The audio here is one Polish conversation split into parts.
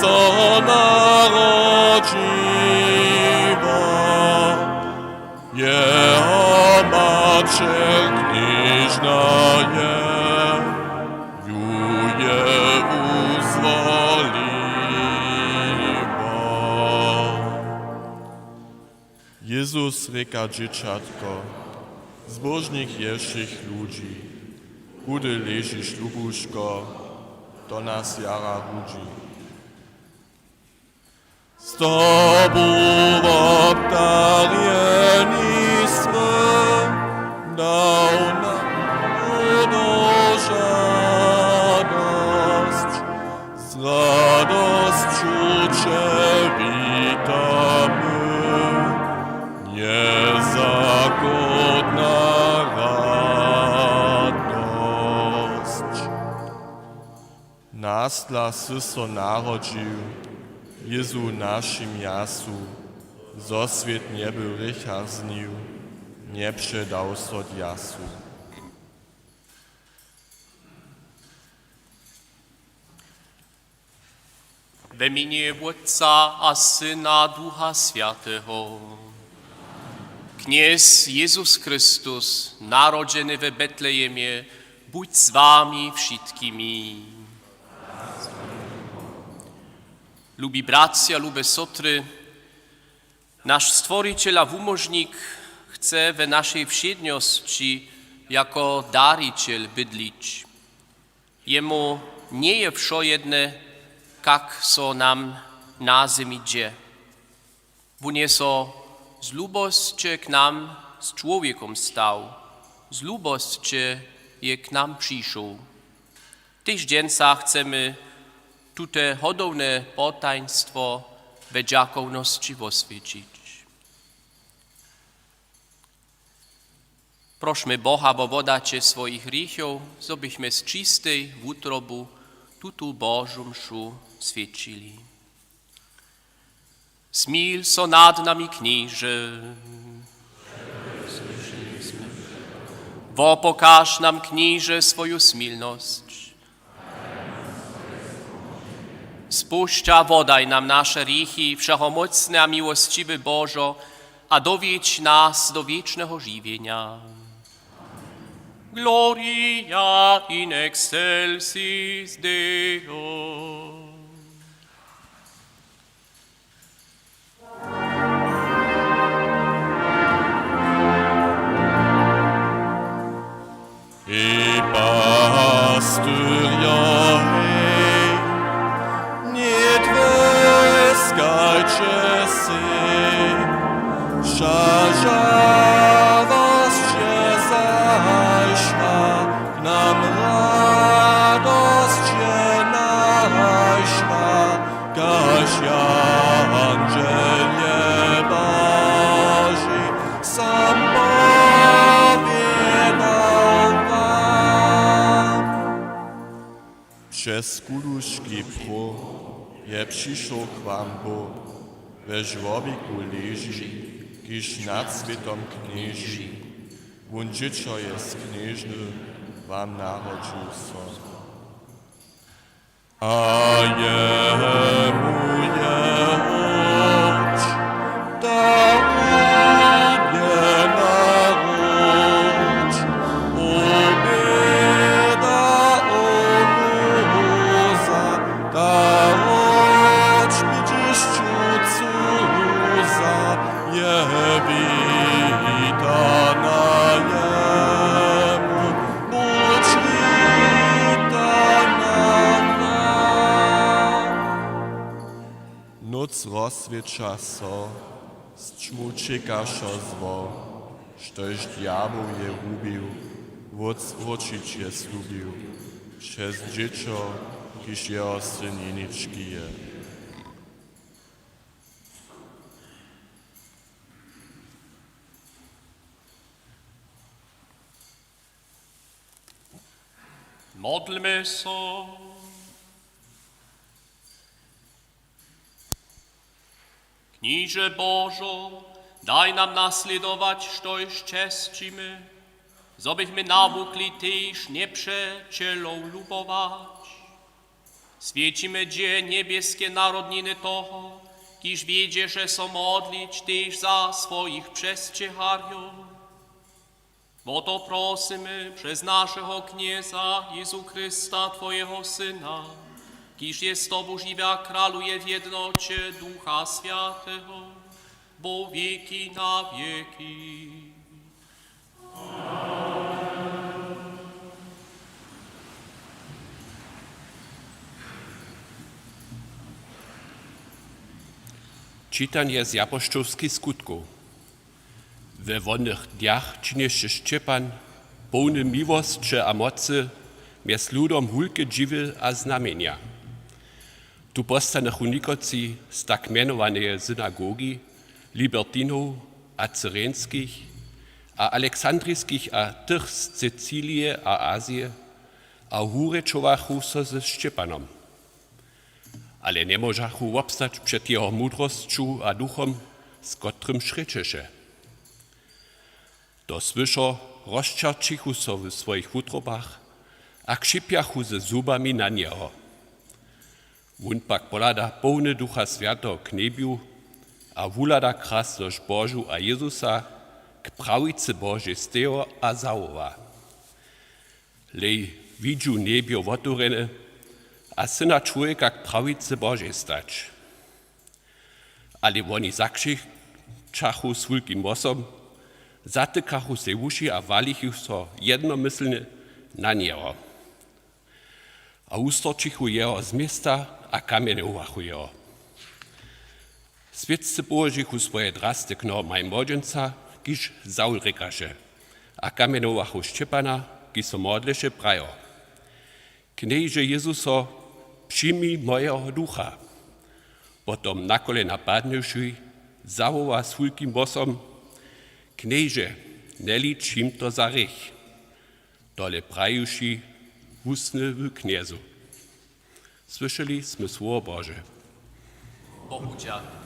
so narodziła, Jeho Macier knieżna je uzwoliła. Jezus reka dzieciatko, zbożnych jeszych ludzi, kudy leżysz lubuszko, do nas jara ludzi. Z Tobą obdarjeniśmy, dał nam radość, z radością Cię witamy, niezagodna radość. Nas dla so narodził, Jezu naszym jasu, zo svět nebyl rycharznil, nie předal so jasu. W imieniu Ojca a Syna Ducha Świętego. Kniez Jezus Chrystus, narodzony w Betlejemie, bądź z wami wszystkimi. Lubi bracia, lubi sotry, nasz Stworiciel a Wumożnik chce w naszej wszedniości jako dariciel bydlić. Jemu nie je wszo jedne, jak so nam na zemi dzieje. Wun je so z lubosće k nam z człowiekom stał, z lubosće je k nam przyszł. W tych dźensach chcemy tute hodowne potaństwo we dziakowności oswiecić. Prośmy Boha, bo wodacie swoich hriechów, zobyśmy z czystej wutrobu tutu Bożą mšu świecili. Smil so nad nami kníže, wo pokaż nam kníže swoją smilność. Spuszcza wodaj nam nasze hriechy, wszechomocny a miłościwy Bożo, a dowiedź nas do wiecznego żywienia. Gloria in excelsis Deo. I pasturia, hej, nie dweskajcie się, żarzawość się zajszła, k nam radość się najszła, kaś Angelie Boży, sam powiedział wam. Przez kuluszki pro je przyszł k wam Bóg, we żłobiku leży, kiż nad światem knieży. Wun dziecko jest knieżny, wam narodził so. A jemu je chodź, da ubie naród, obieda onuza, da chodź mi dziś cucuza, je witana jemu, bądź witana nam. Noc rozswiecza so, z czmu czekasza zło, sztoś diabeł je lubił, wrócić je zlubił, przez dziecko, kiż jeho syn jeniczki je. Modlmy się. Kníže Bożo, daj nam nasledować, štož čestíme, zobychmy nawukli tyż nieprzyjacielom lubować. Świecimy dzień niebieskie narodniny toho, kiż wiedzie, że są modlić Tyś za swoich przesciechariów. Bo to prosimy przez naszego Knieza Jezu Chrysta, Twojego Syna, kiż jest Tobą żywia kraluje w jednocie Ducha Świętego, bo wieki na wieki. Czytanie z apoštolských skutkov. We wonnych dniach czynieszy Szczepan, pełny miłosті a mocy, mjez ludom hulke dziwy a znamienia. Tu postanych unikoci z tak mianowanej synagogi, libertinów a cyrenskich, a aleksandrijskich a tych z Sycylii a Azji, a hurečowachu so ze Szczepanom. Ale nie możachu obstać przed jeho mudrostczą a duchom, z kotrym szryczysze. To słyszo rozczarczychu so w swoich wutrobach, a krzypiachu ze zubami na niego. Wun pak polada pełny Ducha Świętego k niebiu, a wulada kras doż Bożu a Jezusa k prawicy Bożej stejo a zawoła. Lej widzu niebio otworene, a syna człowieka k prawicy Bożej stać. Ale oni zakrzyczachu z wielkim głosem, zatykachu se uši a walichu so jednomyslnie na niego. A ustorčichu jeho z miasta a kamenowachu jeho. Světci položichu svoje drasty k nohom maj młodzieńca, kiž Saul rekaše, a kamenowachu Szczepana, ki so modleše prajo. Knieže Jezuso, přijmi mojego ducha. Potom na kolena padnuvši, zawoła s wielkim głosom, Knieže, nelicz im to za rych. Dole prajuši usny w kniezu. Słyszeli jsme słowo Boże. Bohu dzięki.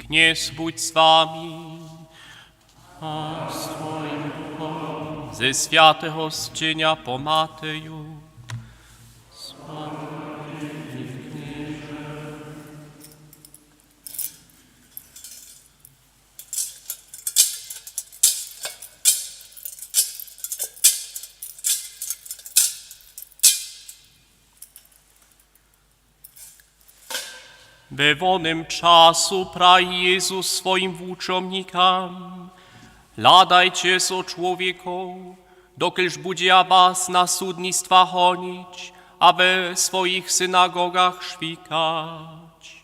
Kniež buď s vámi a s Twoim duchom ze świętego zczynia po Mateju. We wonym czasu praj Jezus swoim wuczomnikam, ladajcie so człowieku, dokelż będzie was na sudnictwa honić, a we swoich synagogach szwikać.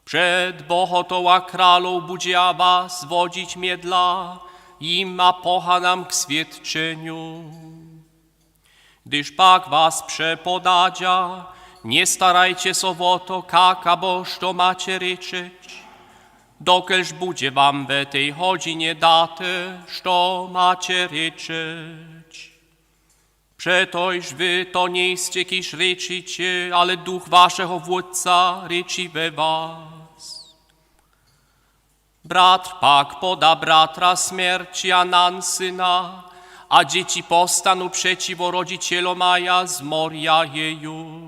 Przed bohotoła kralów będzie was wodzić miedla, im a pohanam k świadczeniu. Gdyż pak was przepodadzia, nie starajcie so o to, jak abo što macie ryczeć, dokelż będzie wam we tej godzinie date, što macie ryczeć. Przetoż wy to nie jście kiż ryczycie, ale duch waszego wódca ryczy we was. Brat pak poda bratra śmierci, a nan syna, a dzieci postanu przeciwo rodzicielom maja z moria jeju.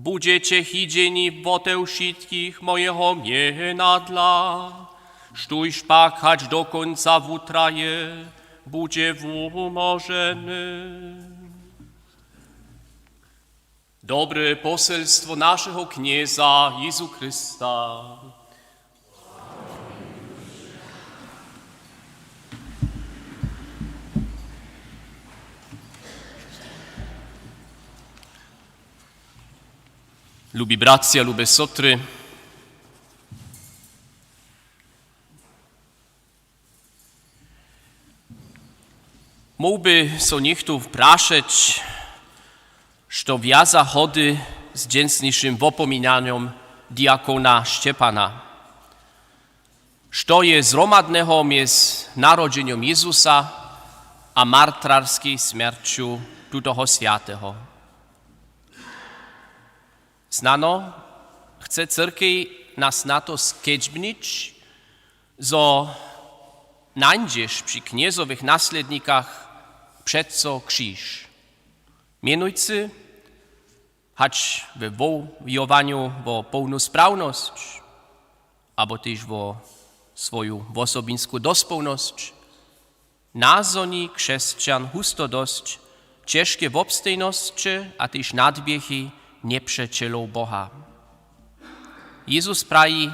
Budziecie hidzieni woteł wszystkich mojego miena dla, sztuj szpakać do końca wutraje, budzie wumożeny. Dobre poselstwo naszego Knieza Jezu Chrysta. Lubi bracia, lubi sotry. Mógłby so niechtu wpraszać, što wjaza chody z dzięsniejszym wopominaniem diakona Szczepana. Što je zromadnego między narodzeniem Jezusa a martrarskiej śmiercią tutoho świętego. Znano, chce cyrkiej nas na to skiedźbnić, zo nańdziesz przy kniezowych naslednikach przeco krzyż. Mianujcy, hać we wojowaniu o pełnosprawność, albo też o swoją osobinską dospełność, nazoni chrześcijan husto dość ciężkie obstojności, a też nadbiegi nieprzyjacielów Boha. Jezus prawi,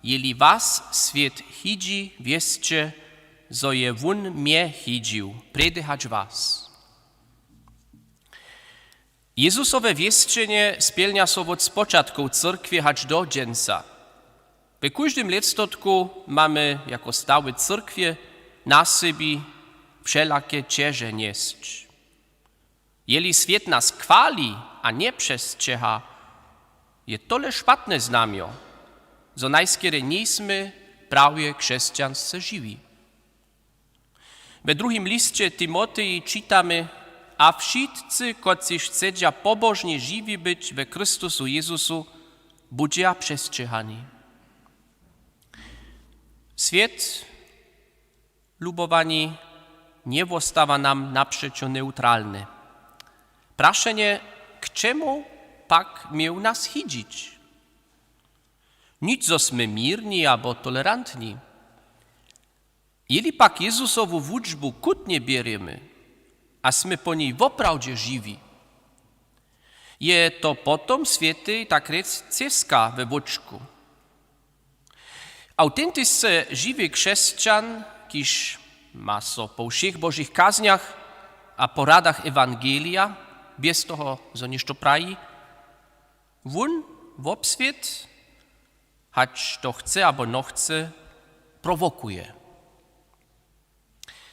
jeli was świat hidzi, wieszcie, zo je wun mnie hidził, predechać was. Jezusowe wieszczenie spełnia się od początku cyrkwi aż do dżęsa. W każdym lectotku mamy jako stały cyrkwie na sobie wszelakie cieże nieść. Jeli świat nas chwali, a nie przestrzega, je tole szpatne znamio, zo najskiery nismy prawie chrześcijanscy żywi. We drugim liście Timotei czytamy, a wszyscy, którzy chcedzia pobożnie żywi być we Chrystusu Jezusu, budzia przestrzegani. Świat, lubowani, nie wostawa nam naprzeciw neutralny. Praszenie, k czemu pak miał nas hidzić? Nic zosmy mirni albo tolerantni. Jeli pak Jezusowu wuczbu kutnie bierzemy, a smy po niej woprawdzie żywi, je to potom święty tak rec ceska we wuczku. Autentyczny żywy chrześcijan, kiż ma so po wszech bożych kazniach a poradach Ewangelia, bez toho, zo ništo praji, wun w obswiet, hać to chce albo no chce, prowokuje.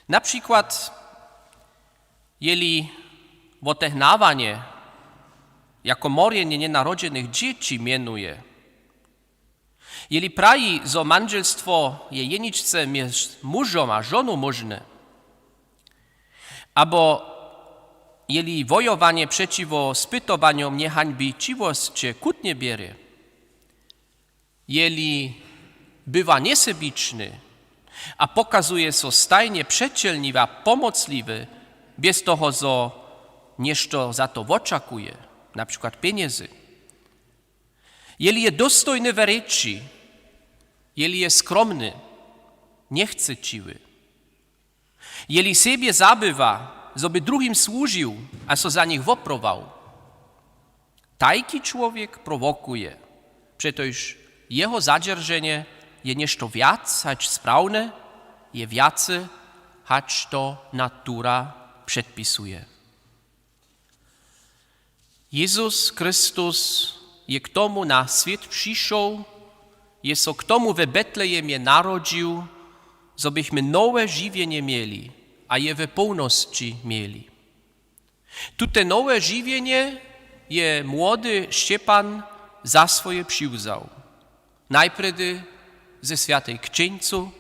Na przykład, jeli wotehnawanie jako morjenie nienarodzonych dzieci mienuje, jeli praji, zo manželstwo je jeniczce między mużom a żoną możne, albo jeli wojowanie przeciwo spytowaniom nie hańbi ciwoście kutnie bierze, jeli bywa niesebiczny, a pokazuje so stajnie przecielniwy a pomocliwy, bez toho, zo nieszto za to oczekuje, na przykład pieniędzy. Jeli je dostojny w reči, jeli je skromny, niechceciwy, jeli siebie zabywa, zoby drugim służył, a so za nich woprował. Tajki człowiek prowokuje, przetoż jego zadzierżenie je nieszto wiac, hać sprawne, je wiacy, hać to natura przedpisuje. Jezus Chrystus je k tomu na świat przyszedł, je so k tomu we Betlejemie narodził, zobyśmy nowe żywienie mieli, a je we pełności mieli. Tute nowe żywienie je młody Szczepan za swoje przywiązał. Najpierw ze świętej księdzu,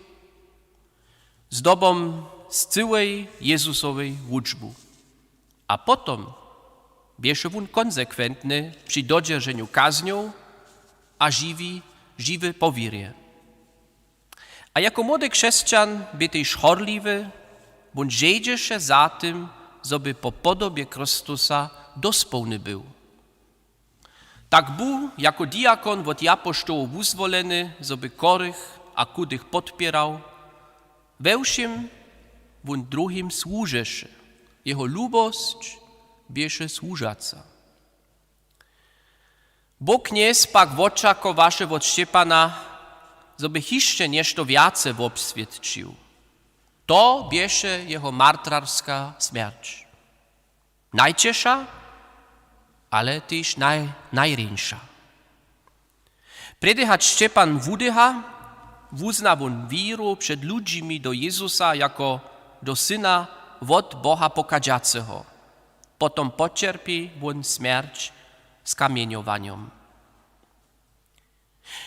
z dobą z całej Jezusowej wuczbu, a potom bierze wun konsekwentny przy dodzierżeniu kaznią, a żywy powierie. A jako młody chrześcijan by też chorliwy, bądź żedzie się za tym, żeby po podobie Chrystusa dospełny był. Tak był jako diakon od apostołów wyzwolony, żeby chorych a kudych podpierał, we všem won drugim służysze. Jeho lubość bieše służaca. Bo kniez pak očakowaše od Štěpana, żeby jeszcze nešto wiace obświadczył. To bieše jeho martrarska śmierć. Najciesza, ale też najręsza. Predehać Štěpan wudycha, wuzna won wiru przed ludźmi do Jezusa jako do syna od Boha pokadziacego. Potom pocierpi won śmierć z kamieniowaniem.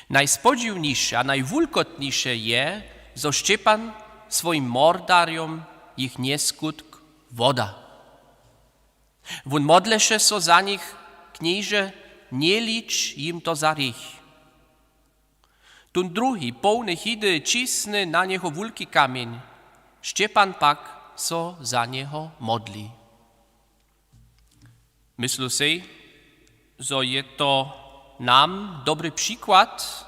Najspodziwniejsze a najwulkotniejsze je, że Štěpan swoim mordariom ich nie skutk woda. Won modle się so za nich, knieże, nie licz im to za rych. Tun drugi, pełny hidy, cisny na niego wulki kamień, Štěpan pak so za niego modli. Myślę sobie, że je to nam dobry przykład,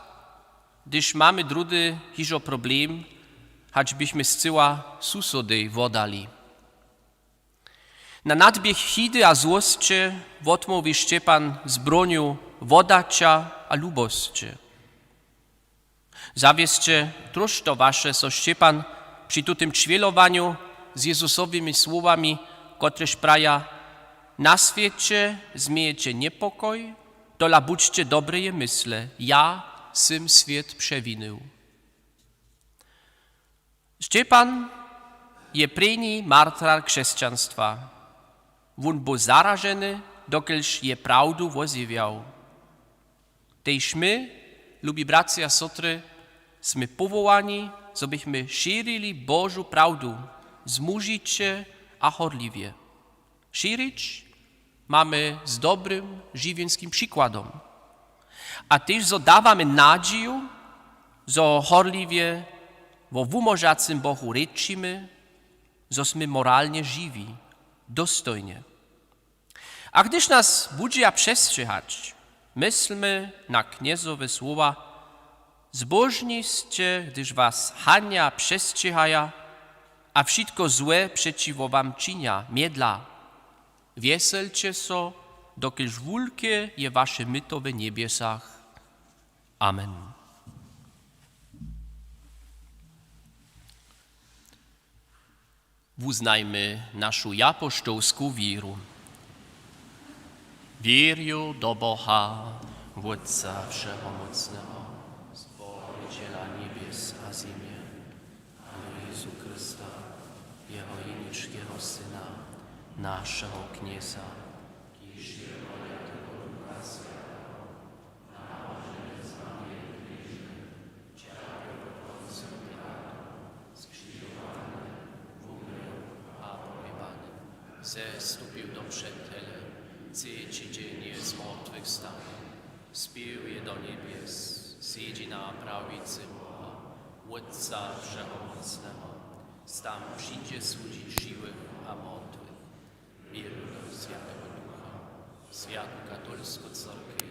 gdyż mamy drudy hiżo problem, choćbyśmy zcyła susody wodali. Na nadbieg hidy a złoście odmówi Štěpan z bronią wodacza a lubości. Zawieście troszczo wasze, so Štěpan przy tutym ćwielowaniu z Jezusowymi słowami, kotreż praja, na świecie zmiejecie niepokoj, dola budźcie dobre myśle, ja sym świat przewinął. Štěpan je prejni martrar chrześcijanstwa. Won był zarażeny, dokelż je prawdu woziwiał. Tež my, lubi bracia a sotry, jsme powołani, żebyśmy šírili Bożu prawdu, zmužicie a horliwie. Šírić mamy z dobrym, żywienskim przykładem. A też zadawamy nadzieję, że horliwie wo wumożacym Bohu rečimy, że sme moralnie żywi, dostojnie. A gdyż nas budzia przestrzegać, myślmy na kniezowe słowa: zbożniście, gdyż was hania przestrzegaja, a wszystko złe przeciwo wam czynia, miedla. Wieselcie so, dokelż wulkie je wasze myto w niebiesach. Amen. Uznajmy naszą apostołską wierę. Wierzę do Boha, Wódca Wszechmocnego, Stworzyciela niebies a ziemi, a do Jezu Chrysta, Jego jedynczego Syna, naszego Knieza, kiż Jego tego Ducha Świętego, nałożony z nami grzeszny, ciało Poncja Piłata, skrzyżowany, umrł, a pojebany, zestąpił do przetele, trzeci dzień z martwych stał, spił je do niebies, siedzi na prawicy Boha, Wódca Wszechmocnego, tam przyjdzie sądzić żywych a martwych. Wierzę do Świętego Ducha, Świętą Katolicką Cerkiew,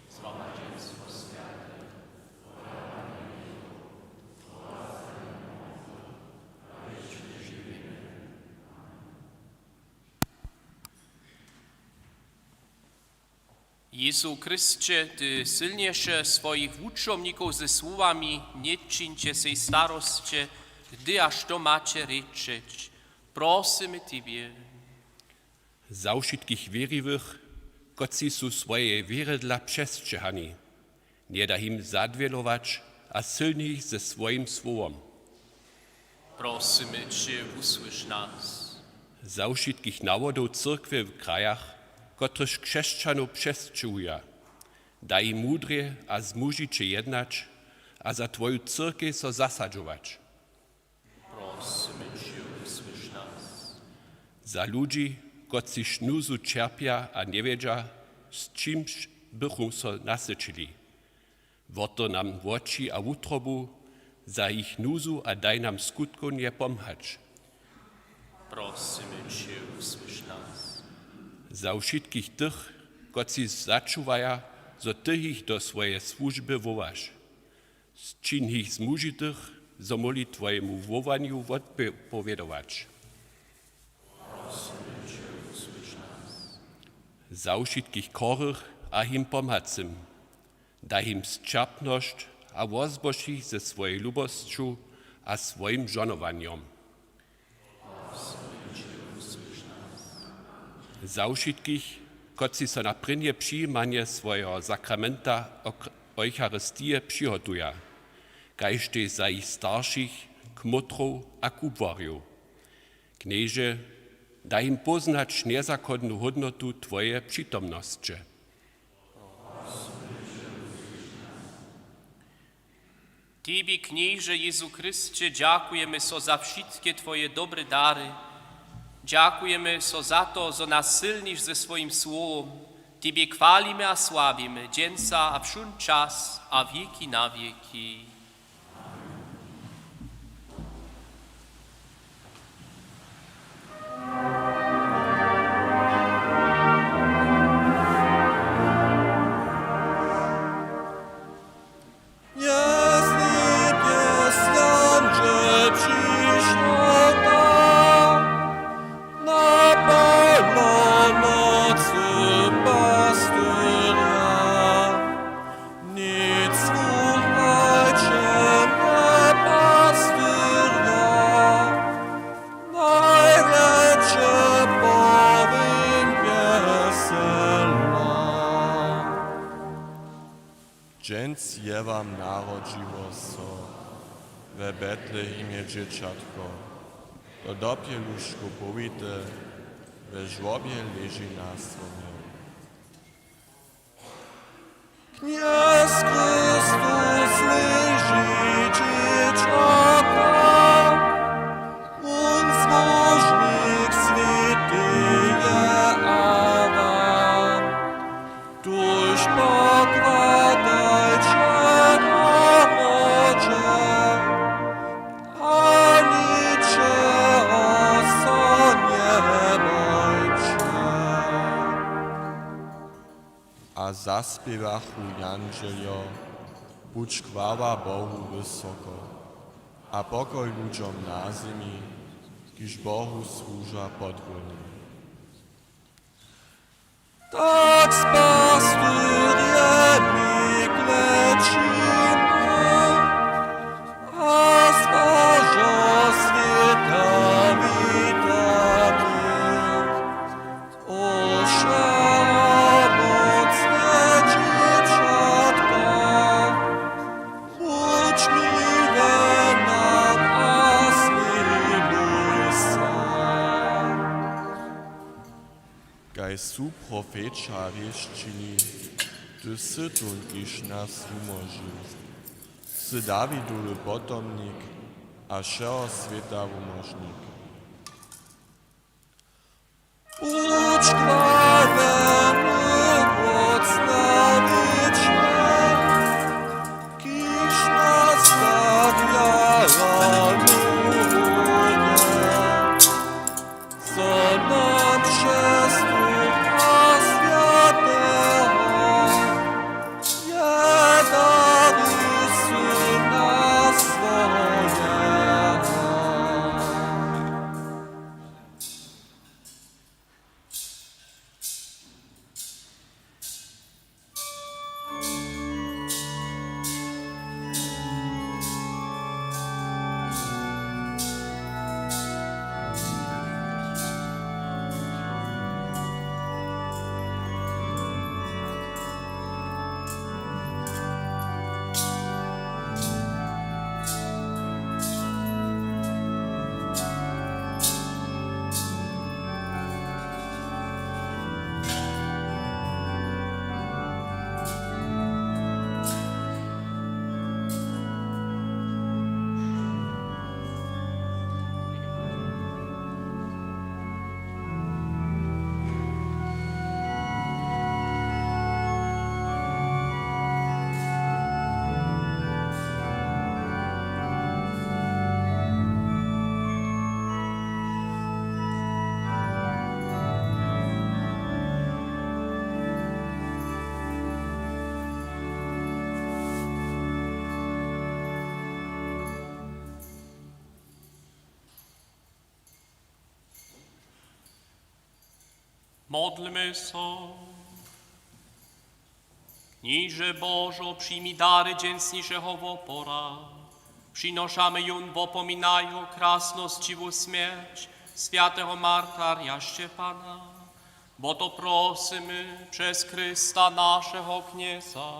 zgromadzieństwo święte, Jezu Chrystie, Ty silniejsze swoich uczomników ze słowami nie czyńcie sej starości, gdy aż to macie ryczeć. Prosimy Tybie. Za wszystkich wiernych, koci su swoje wiery dla przestrzegani, nie da im zadwielować, a silni ze swoim słowom. Prosimy Cię, usłysz nas. Za wszystkich nawodów cyrkwy w krajach, kotryż chrześcijanów przestrzeguje, daj im mudrze a zmužicie jednać, a za Twoją cyrkę so zasadzować. Prosimy Cię, usłysz nas. Za ludzi, koci sznuzu cierpia a nie wiedzia, z czymś bychom so nasycili. Woto nam w oczy a w utrobu, za ich nuzu a daj nam skutku nie pomhać. Prosimy Cię, usłysz nas. Za wszystkich tych, koci zaczuwaja, zo ty ich do swojej służby wołasz. Czyn ich zmužitych, zo moli twojemu wowaniu odpowiedować. Za wszystkich chorych a im pomacym, daj im zczapność a wozboż ich ze swojej lubostью a swoim żonowaniem. Za wszystkich, koci so na prynje przyjmanie swojego sakramenta Eucharystie przygotuja, kajże za ich starszych, kmotrów a kubwarjów. Knieże, daj im poznać niezakonną hodnotu Twojej przytomności. Tobie, Knieże Jezu Chrystie, dziękujemy so za wszystkie Twoje dobre dary. Dziękujemy so za to, że nas silnisz ze swoim słowem. Tobie chwalimy a sławimy, dzięca a wszun czas, a wieki na wieki. Dżęc je wam narodziło so, we Betlehemie dzieciatko, to dopieluszku powite, we żłobie leży na stronie. Kniaz Chrystus leży dzieciatko, uns Bożnik świętyje Adam, durch pokładaj cię na mocze, ani cię oso nie bojcie. A zaspiewachu Jangelio, budź chwała Bohu wysoko, a pokoj ludziom na ziemi, kiż Bohu służa podwójnie. Tak spastyrjemi klečimy, a zbażo świata witamy. Osze mocne dzieciatka, budź miłe nam, a zmiłuj sam. Kaj su profeća vješćili, ty sy tunkiš nas umožil. Sy Davidul potomnik, a šeho sveta umožnik. Budź chwalony, mocna wieczna, kiż nas tak jaraluje, co nam przez Ducha Świętego je dary Syna swojego. Modlmy się. Kníže Bożo, przyjmij dary dzięsniejszego wopora. Przynoszamy jun w opominaju krasnościwą śmierć świętego Martaria Szczepana, bo to prosimy przez Chrysta naszego Knieza.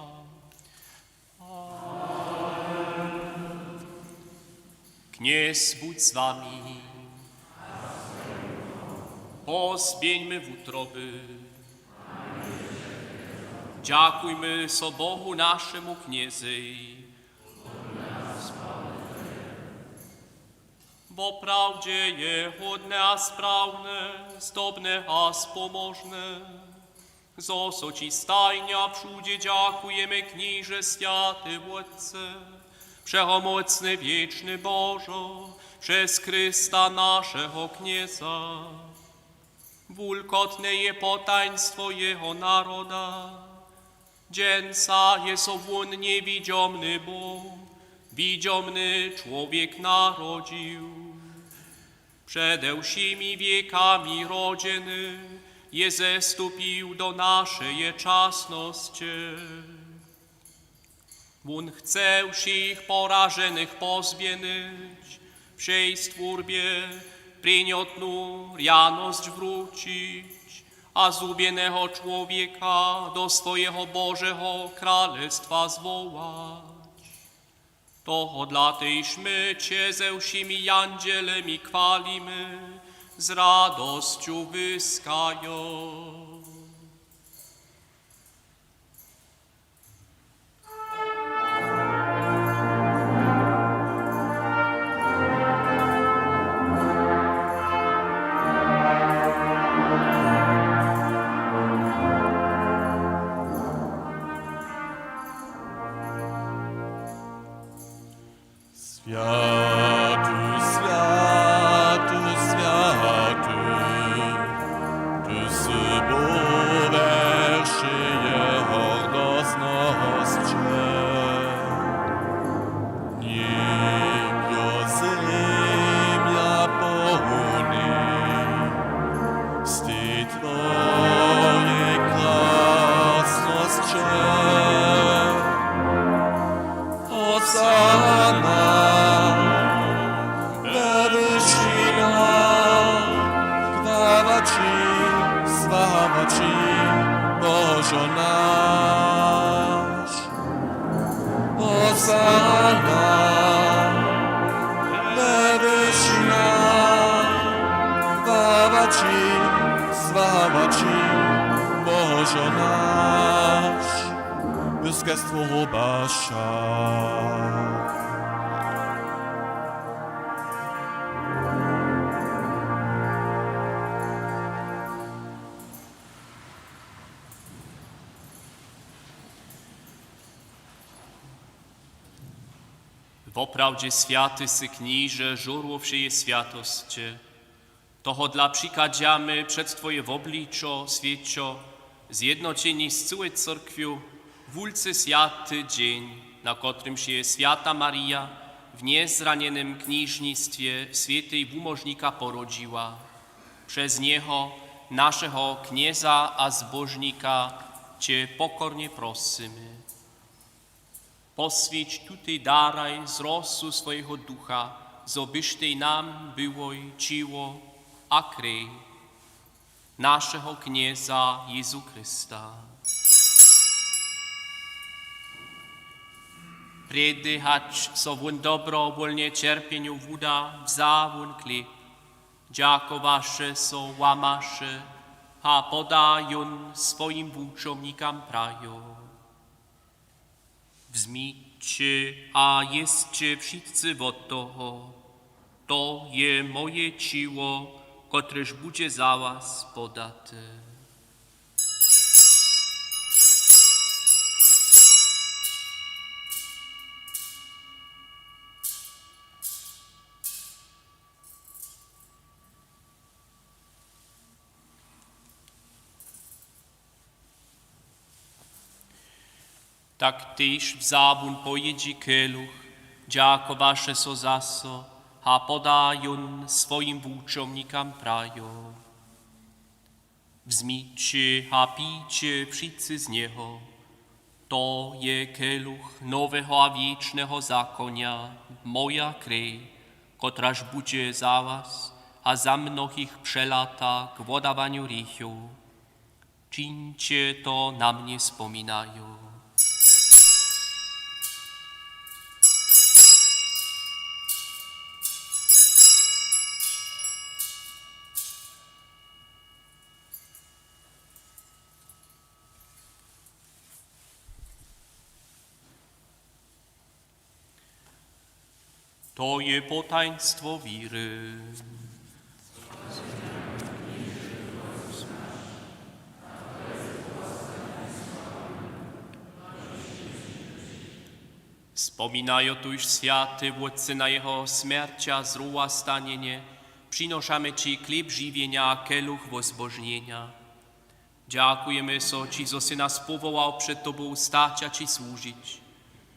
Kniez budź z wami. Pozbieńmy w utroby. Dziękujmy so Bohu naszemu Kniezej. Bo prawdzie je hodne a sprawne, zdobne a spomożne. Zoso ci stajnia przyjdzie, dziękujemy Kniże Święty Władce, Wszechomocny Wieczny Bożo, przez Chrysta naszego Knieza. Wulkotne je potaństwo Jego naroda, dzięca jest owun niewidziomny Bóg, widziomny człowiek narodził. Przedewszymi wiekami rodziny je zestupił do naszej czasności. On chce wszystkich porażonych pozbienić, wszej stwórbie przyniotną rjaność wrócić, a zgubionego człowieka do swojego Bożego Królestwa zwołać. To dlatejśmy Cię ze wszemi andzielemi chwalimy, z radością wyskają. Światu, światu, światu, Ty sybowerszy hornosnoście. Niebio ziemia pełni, z tej Twojej krasności. Hosanna, sława Ci, Bożo nasz. Hosanna, wywyższona, sława Ci, Bożo nasz. Byskerstwo Basza. Woprawdzie światy sy Kniże, żurło wszeje światości. Toho dla przikadziamy przed Twoje w obliczo, świeczo, zjednoczeni z całej Cerkwiu, wulcy światy dzień, na którym się Święta Maria w niezranienym kniżnictwie świętej wumożnika porodziła. Przez Niego, naszego Knieza a zbożnika, Cię pokornie prosimy. Poswieć tutaj daraj z rosu swojego ducha, zobyś Ty nam było ciło a krew naszego Knieza Jezu Chrysta. Predychać so wun dobrowolnie cierpieniu wuda, wza wun chleb, dziakowasze so łamasze, a podajon swoim wuczomnikam prajo. Wzmijcie, a jedzcie wszyscy od toho, to je moje ciło, któreż będzie za was podate. Tak tyż w zabun pojedzi keluch, dziakowasze so zaso, a podajon swoim wuczomnikam prajo. Wzmijcie a pijcie wszyscy z niego. To je keluch nowego a wiecznego zakonia, moja krew, kotraż będzie za was, a za mnogich przelata k wodawaniu rychu. Czyńcie to na mnie wspominają. To je potaństwo wiry. Wspominają tu już światy władcy na jego śmiercia, zruła stanienie, przynoszamy Ci chleb żywienia a keluch wozbożnienia. Dziękujemy so Ci, że si nas powołał przed Tobą stać a Ci służyć.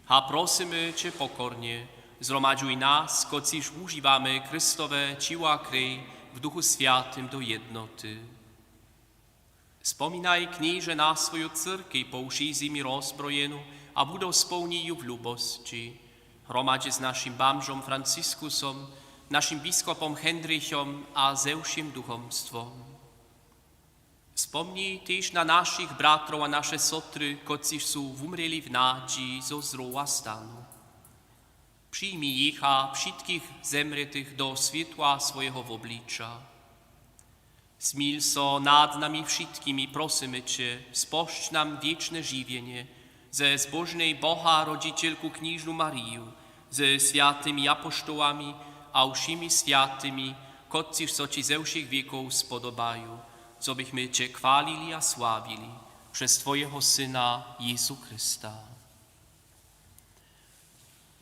A prosimy Cię pokornie, zgromadziuj nas, kociż używamy Chrystowe ciała krew w Duchu Świętym do jednoty. Wspominaj knieże na swoją cyrkę po zimi rozbrojeną, a budą spełnił w lubości. Hromadzi z naszym bamżom Franciskusom, naszym biskupom Hendrychom a zełszym duchomstwom. Wspomnij też na naszych bratrów a nasze sotry, kociż są umreli w nadziei zo zruła stanu. Przyjmij ich a wszystkich zemretych do światła swojego oblicza. Smil so nad nami wszystkimi, prosimy Cię, spość nam wieczne żywienie, ze zbożnej Boha Rodzicielku Kniżnu Mariu, ze świętymi apostołami, a uszymi świętymi, kociż so Ci ze wszech wieków spodobają, co byśmy Cię chwalili a sławili przez Twojego Syna Jezu Chrysta.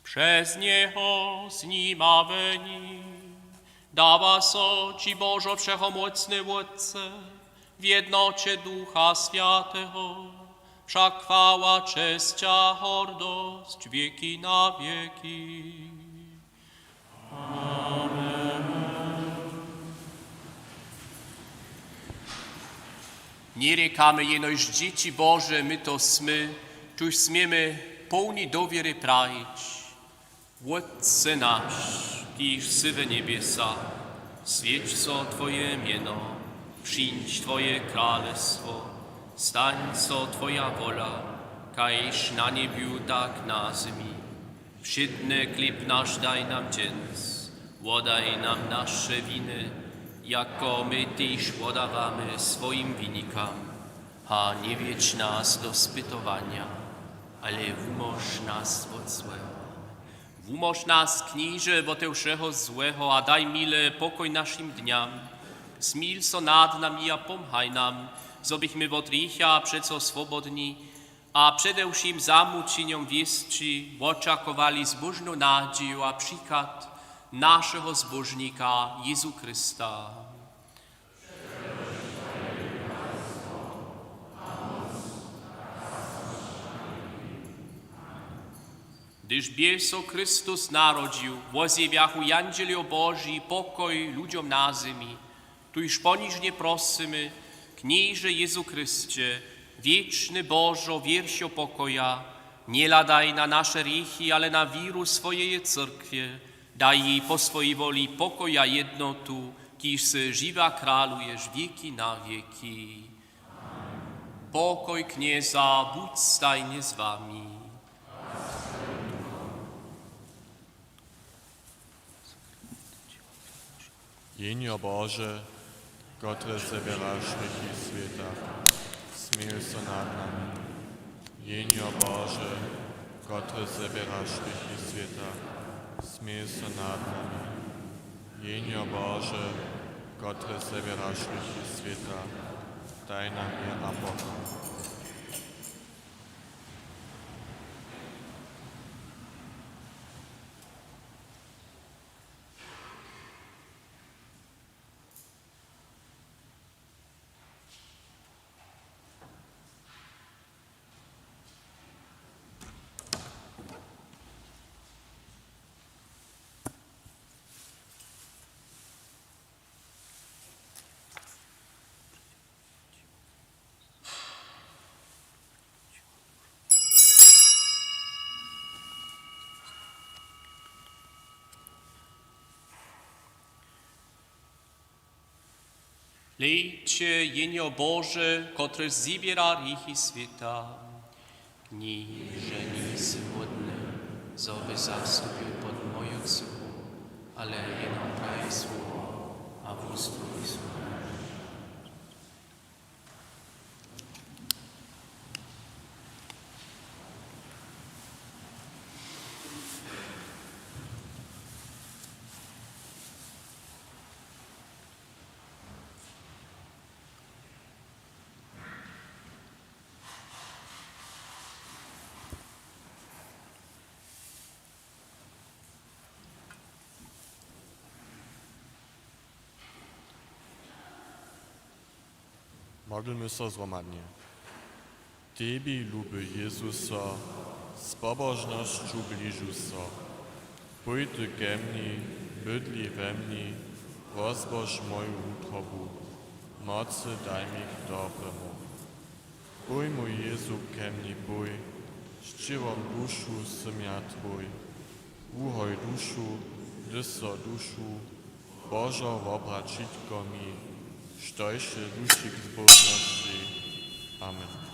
Przez Niego, z Nim a we Nim, dawa so Ci Bożo Wszechomocny Władce, w jednocie Ducha Świętego, wszak chwała, cześć a hordość wieki na wieki. Amen. Nie rekamy jenoś dzieci Boże, my to smy, czuż smiemy pełni dowiery prawić. Władcy nasz, kiż sy we niebiesa, świeć so Twoje mieno, przyjdź Twoje królestwo, stań so Twoja wola, kajż na niebiu tak na ziemi. Wszedny chleb nasz daj nam dziens, wodaj nam nasze winy, jako my też wodawamy swoim winnikam, a nie wiedź nas do spytowania, ale umoż nas od złego. Umoż nas, knieże, bo te wszeho złego, a daj mile pokoj naszym dniam. Smil so nad nami, a pomhaj nam, zobyśmy od rycha przeco swobodni, a przede wszystkim zamuczyniom wieszczy oczekowali zbożną nadzieję, a przykład naszego zbożnika Jezu Chrysta. Gdyż bieso Chrystus narodził, wozjewiachu Jandzielio Boży, pokoj ludziom na ziemi, tuż poniżnie prosimy, knieże Jezu Chryście, wieczny Bożo, wiersio pokoja, nie ladaj na nasze rychy, ale na wiru swojej cyrkwie, daj jej po swojej woli pokoja jednotu, kiż sy żywa kralujesz wieki na wieki. Pokoj knieza, budź stajnie z wami. Jenio Boże, Kotre zabierasz wieki świata, smil so nad nami. Jenio Boże, Kotre zabierasz wieki świata, smil so nad nami. Jenio Boże, Kotre zabierasz wieki świata, daj nam je a pokoj. Lejcie jenio Boże, który zbiera richy świata, niże nisy wodne, zoby zastupił pod moją cuchu, ale jenom praje słowo, a w ust wysłucha. Modlmy sa zhromadne. Tebi, luby Jezusa, z pobožnosťou blížu sa. Pojď ke mni, bydli ve mni, rozbož moju útrobu. Moce daj mi k dobrému. Boj môj Jezu ke mni boj, ščivom dušu som ja tvoj. Uhoj dušu, dyso dušu, Božo obračitko mi, štojše duši k zbožnosti. Amen.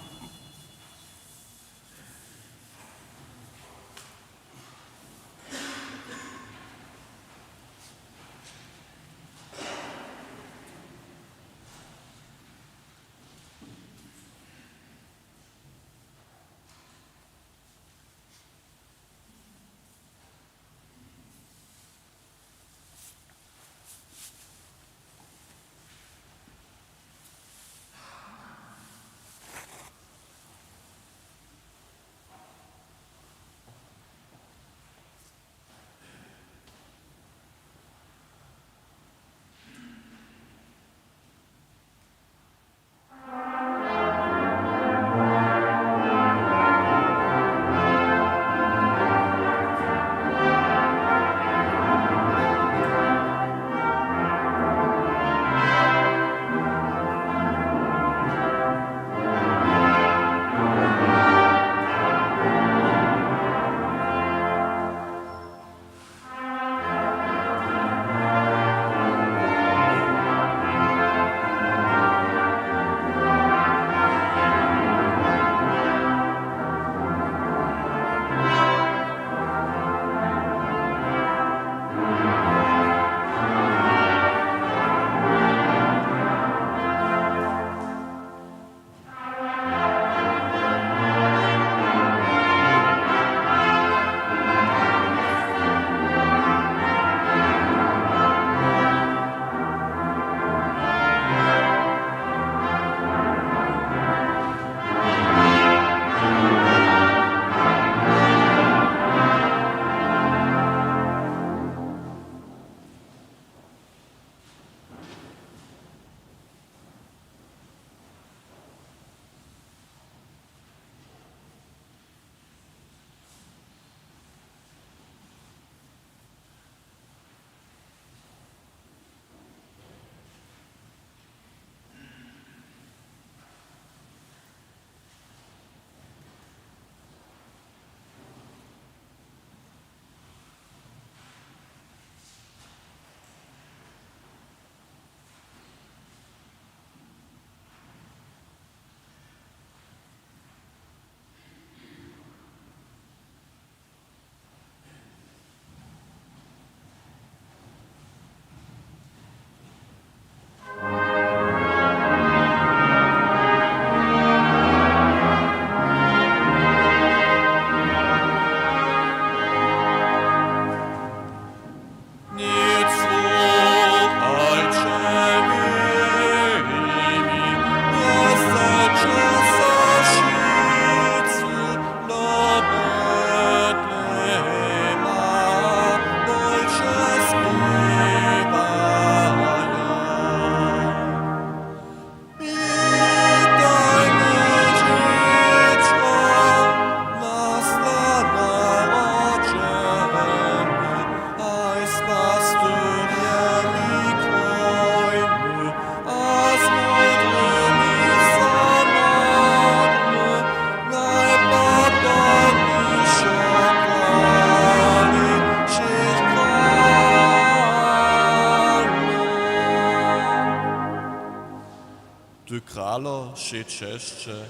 wšej češće,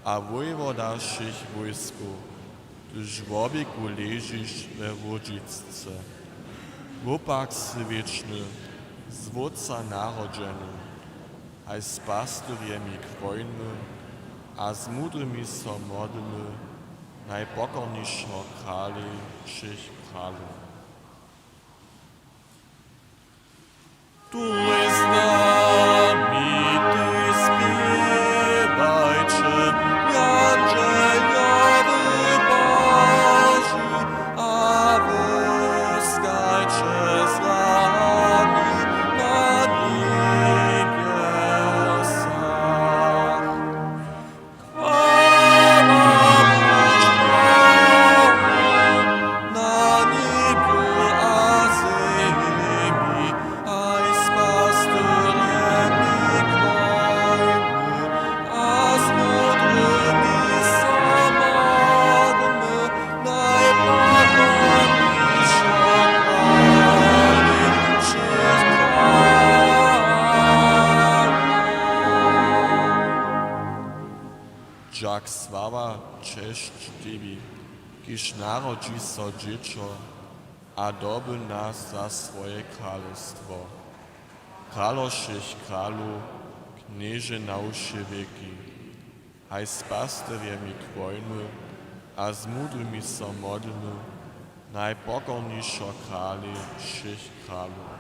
a vojvoda všich vojskov, tyž w obieku ležiš we Łodzicce. Wopak si wieczny, z wódca narodzeny, a z pastorjemi kvojny, a z mudrymi so modlimy, najpokorniejszego krali všich kralów. Tu jest z nami, ty śpiewajcie, Jangelowy Boży, a wyskajcie z nami na niebiesach. Na niebie a ziemi, aj z pastorami kvojny, a z mudrymi samodmy, najpokorniejsza krali všech kralów. Žak sława cześć Tobie, kiż narodzi so dziecko, a doby nas za swoje królestwo. Králo všech králów, knieże na uszy wieki, aj z pastorjemi kvojny, a z mudrymi so modlimy, najpokorniejsza krali všech králów.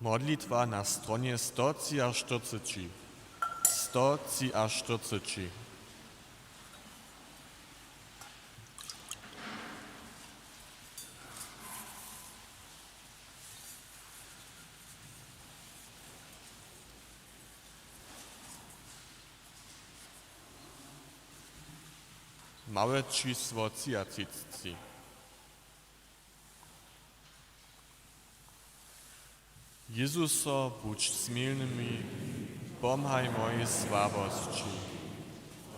Modlitwa na stronie 140. 140. Małe čísło 33. Jezuso, budź smilnymi, pomhaj mojej słabości.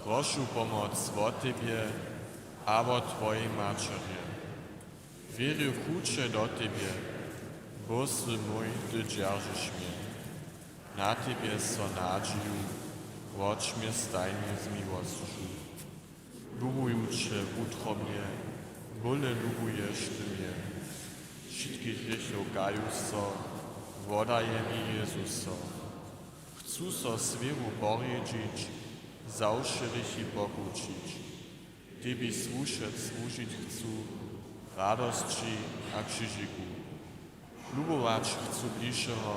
Proszę pomoc o Tebie, a o Twojej Macerie. Wierzę chucze do Tebie, bo si mój, Ty dzierżysz mnie. Na Tebie so nadzieju, wocz mnie stajnie z miłością. Lubujuće utrobnie, bole lubuješ Ty mnie. Všetkých hriechov kaju so, vodaje mi Jezuso. Chcú so svieru poriečiť, zawsze hriechy pokučiť. Tebe slúžiť chcú, radosti a krzyžiku. Lubować chcú bližšieho,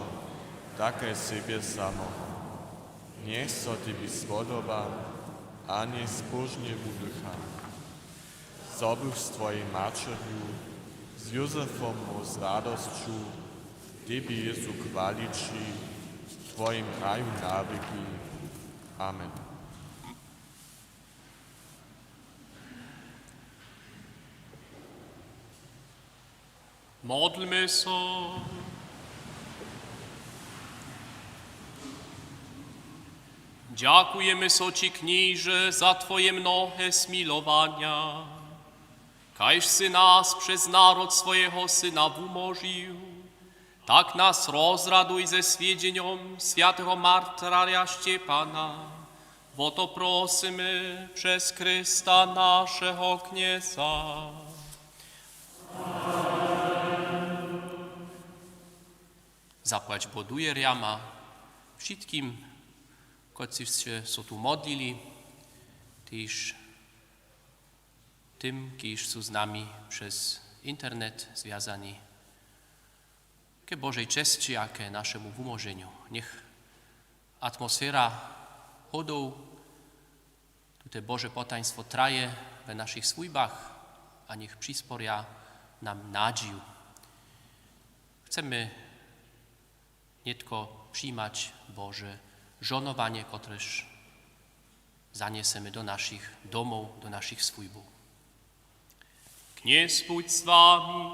také sebe samoho. Niech so Tebe spodoba, a nie spożnie budycha. Zobuch z Twojej Maceriu, z Józefom z radością, Tebe Jezu chwalici, w Twoim raju na wieki. Amen. Modlmy się. Dziękujemy Ci, Knieże, za Twoje mnohe smilowania. Kajż Sy nas przez naród swojego Syna wumożył, tak nas rozraduj ze swiedzieniom świętego martyrarza Szczepana. Bo to prosimy przez Chrysta naszego Knieza. Zapłać boduje riama wszystkim, którzy się tu modlili, też tym, którzy są z nami przez internet związani. Ke Bożej cześci, a ke naszemu wumożeniu. Niech atmosfera hodów, tutaj Boże potaństwo traje w naszych służbach, a niech przysporia nam nadzieję. Chcemy nie tylko przyjmać Boże żonowanie, któreż zaniesiemy do naszych domów, do naszych służbów. Kniez bądź z wami.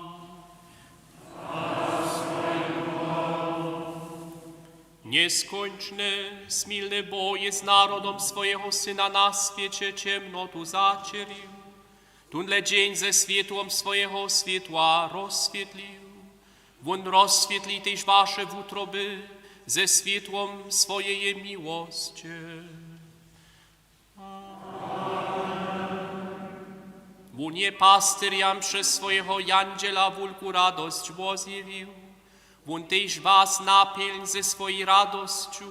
Nieskończne, smilne boje z narodem swojego Syna na świecie ciemnotu zacielił. Tunle dzień ze światłem swojego światła rozświetlił. Won rozświetli też wasze wutroby ze światłem swojej miłości. Wunie pastyriam przez swojego Jandziela wulku radość zjawił. Won też was napełń ze swojej radością,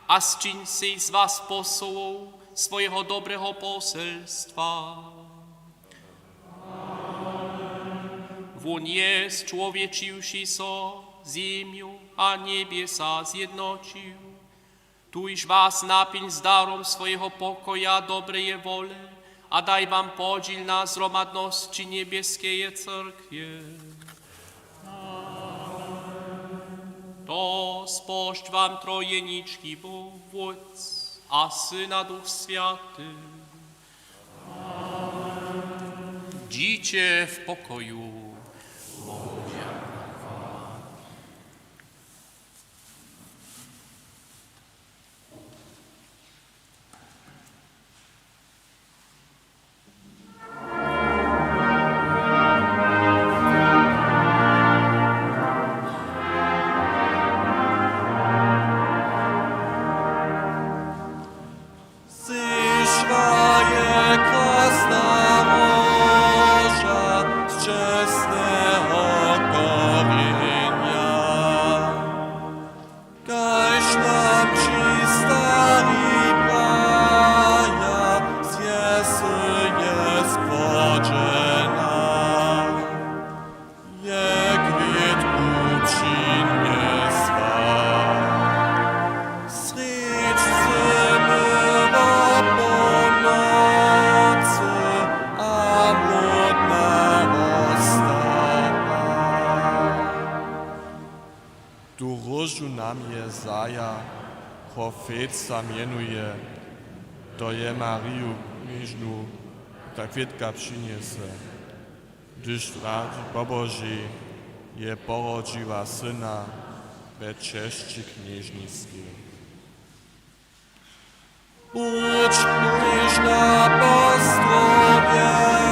a zczyń się z was posołą swojego dobrego poselstwa. Won jest człowieczyłszy so ziemią, a niebieса zjednocił. Tuż was napełń z darом swojego pokoja dobrej woli, a daj wam podziel na zromadności niebieskiej cerkwie. To spość wam trojeniczki Bóg, Wódz, a Syna Duch Święty. Dzicie w pokoju. Krasna Roża z którżu nam je zaja, profetca mienuje, to je Mariju knieżnu, ta kwiatka przyniesie. Gdyż w radzie pobożej je porodziła syna we cześci knieżnickiej. Bądź knieżna po zdrowie,